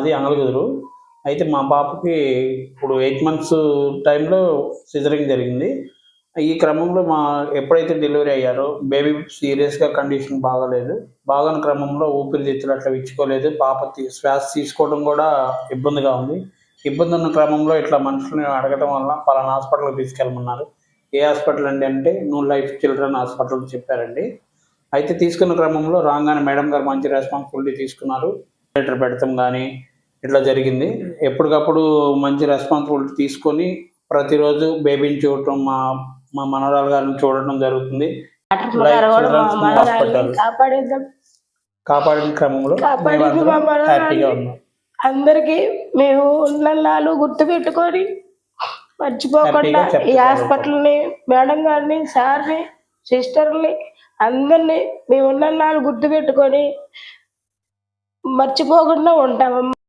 అది అంగలగుదురు. అయితే మా పాపకి ఇప్పుడు 8 మంత్స్ టైంలో సిజరింగ్ జరిగింది. ఈ క్రమంలో ఎప్పుడైతే డెలివరీ అయ్యారో బేబీ సీరియస్‌గా కండిషన్ బాగాలేదు. బాగోని క్రమంలో ఊపిరితిత్తులు అట్లా విచ్చుకోలేదు. పాప శ్వాస తీసుకోవడం కూడా ఇబ్బందిగా ఉంది. ఇబ్బంది ఉన్న క్రమంలో ఇట్లా మనుషుల్ని అడగటం వల్ల పలానా హాస్పిటల్‌కి తీసుకెళ్ళమన్నారు. ఏ హాస్పిటల్ అండి అంటే న్యూ లైఫ్ చిల్డ్రన్ హాస్పిటల్ చెప్పారండి. అయితే తీసుకున్న క్రమంలో రాంగానే మేడం గారు మంచి రెస్పాన్సిబిలిటీ తీసుకున్నారు. వెంటిలేటర్ పెడతాం గానీ ఇట్లా జరిగింది. ఎప్పటికప్పుడు మంచి రెస్పాన్సిబిలిటీ తీసుకొని ప్రతిరోజు బేబీని చూడటం, మా మా మనవరాలు గారిని చూడటం జరుగుతుంది. లైఫ్ చిల్డ్రన్స్ హాస్పిటల్ కాపాడిన క్రమంలో మేమందరం హ్యాపీగా ఉన్నాం. అందరికి మేము ఉన్నన్నాళ్ళు గుర్తు పెట్టుకొని మర్చిపోకుండా ఈ హాస్పిటల్ని, మేడం గారిని, సార్ని, సిస్టర్ని అందరినీ మేము ఉన్నన్నాళ్ళు గుర్తు పెట్టుకొని మర్చిపోకుండా ఉంటామమ్మా.